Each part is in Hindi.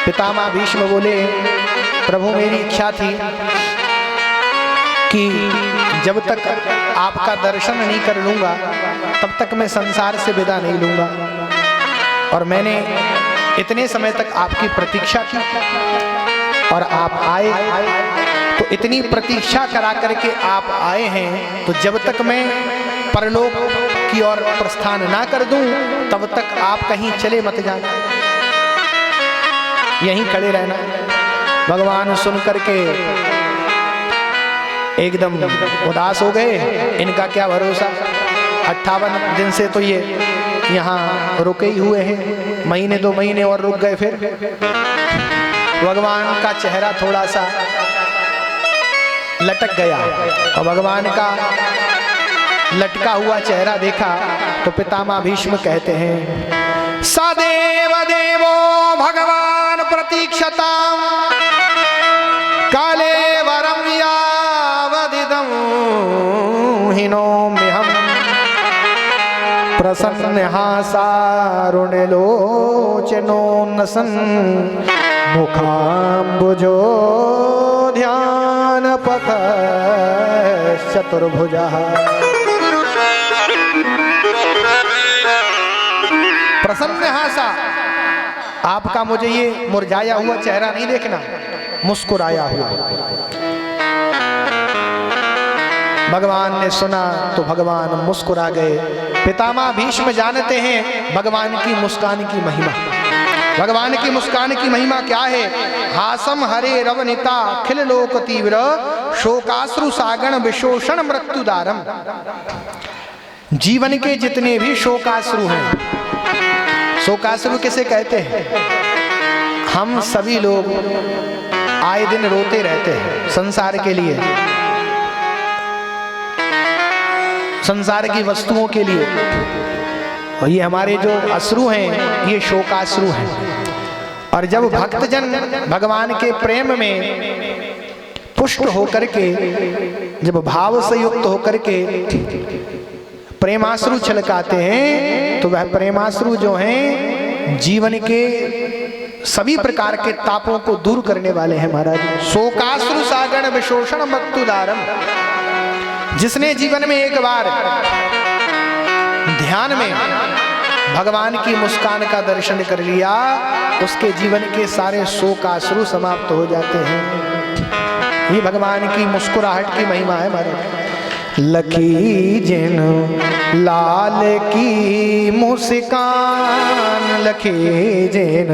पितामह भीष्म बोले, प्रभु मेरी इच्छा थी कि जब तक आपका दर्शन नहीं कर लूंगा तब तक मैं संसार से विदा नहीं लूंगा, और मैंने इतने समय तक आपकी प्रतीक्षा की और आप आए, तो इतनी प्रतीक्षा करा करके आप आए हैं, तो जब तक मैं परलोक की ओर प्रस्थान ना कर दूं तब तक आप कहीं चले मत जाना, यहीं खड़े रहना। भगवान सुन करके एकदम उदास हो गए, इनका क्या भरोसा, 58 दिन से तो ये यहाँ रुके ही हुए हैं, महीने 2 महीने और रुक गए। फिर भगवान का चेहरा थोड़ा सा लटक गया, और भगवान का लटका हुआ चेहरा देखा तो पितामह भीष्म कहते हैं, सदेव देवो भगवान प्रतीक्षता काले वरम यावदिदं हिनोम्यहम् प्रसन्न हासारुणलोचनो नसन् मुखाम्बुजो ध्यान पथ चतुर्भुजः। प्रसन्न हासा, आपका मुझे ये मुरझाया हुआ चेहरा नहीं देखना, मुस्कुराया हुआ। भगवान ने सुना तो भगवान मुस्कुरा गए। पितामह भीष्म जानते हैं भगवान की मुस्कान की महिमा। भगवान की मुस्कान की महिमा क्या है? हासम हरे रवनिता खिल लोक तीव्र शोकाश्रु सागण विशोषण मृत्युदारम। जीवन के जितने भी शोकाश्रु हैं, शोकाश्रु किसे कहते हैं? हम सभी लोग आए दिन रोते रहते हैं संसार के लिए, संसार की वस्तुओं के लिए, और ये हमारे जो अश्रु हैं ये शोकाश्रु हैं। और जब भक्तजन भगवान के प्रेम में पुष्ट होकर के, जब भाव से युक्त होकर के प्रेमाश्रु छलकाते हैं, तो वह प्रेमाश्रु जो हैं जीवन के सभी प्रकार के तापों को दूर करने वाले हैं महाराज। शोकाश्रु सागण विशोषण मृत्युदारम। जिसने जीवन में एक बार ध्यान में भगवान की मुस्कान का दर्शन कर लिया, उसके जीवन के सारे शोकाश्रु समाप्त हो जाते हैं। ये भगवान की मुस्कुराहट की महिमा है महाराज। लखी जिन लाल की मुस्कान, लखी जिन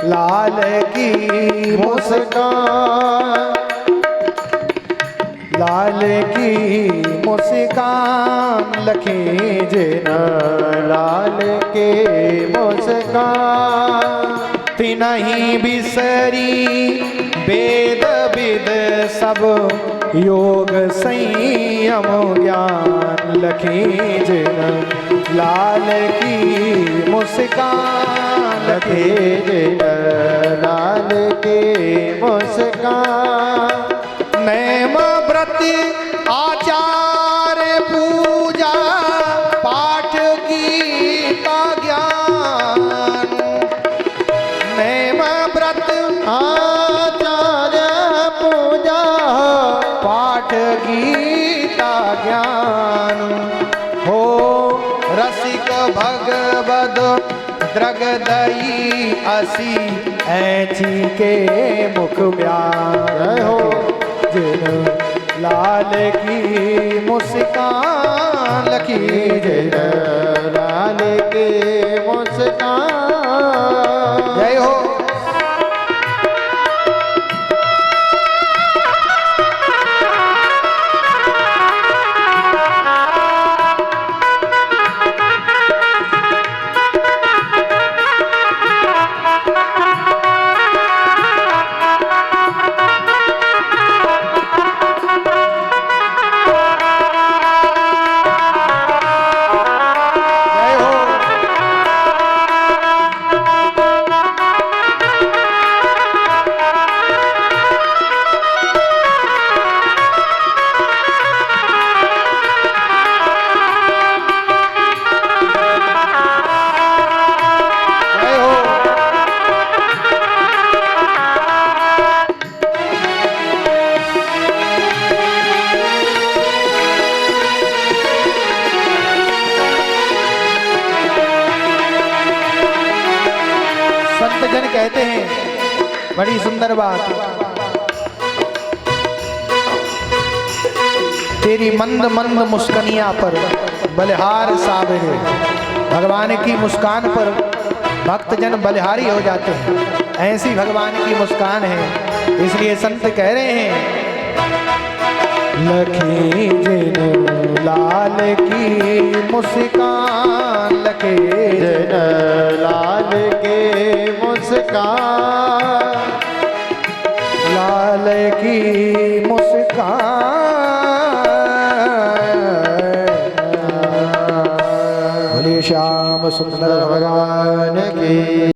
लाल की मुस्कान, लाल की मुस्कान, लखी जिन लाल के मुस्कान। तिनहि बिसरी वेद विद सब योग संयम ज्ञान, लखी जिन लाल की मुस्कान, लखी जिन लाल की मुस्कान। नेम व्रत आचार पूजा पाठ गीता ज्ञान, नेम व्रत आचार पूजा पाठ गीता ज्ञान। हो रसिक भगवद द्रगदई असी ऐची के मुख ब्यान। हो जिन लाल की मुस्कान, लखी जिन लाल की मुस्कान। जय हो। जन कहते हैं बड़ी सुंदर बात, तेरी मंद मंद मुस्कनिया पर बलिहार साबरे। भगवान की मुस्कान पर भक्तजन बलिहारी हो जाते हैं, ऐसी भगवान की मुस्कान है। इसलिए संत कह रहे हैं, लखी जिन लाल की मुस्कान, लखी जिन लाल के मुस्कान, लाल की मुस्कान। बोले श्याम सुंदर भगवान की।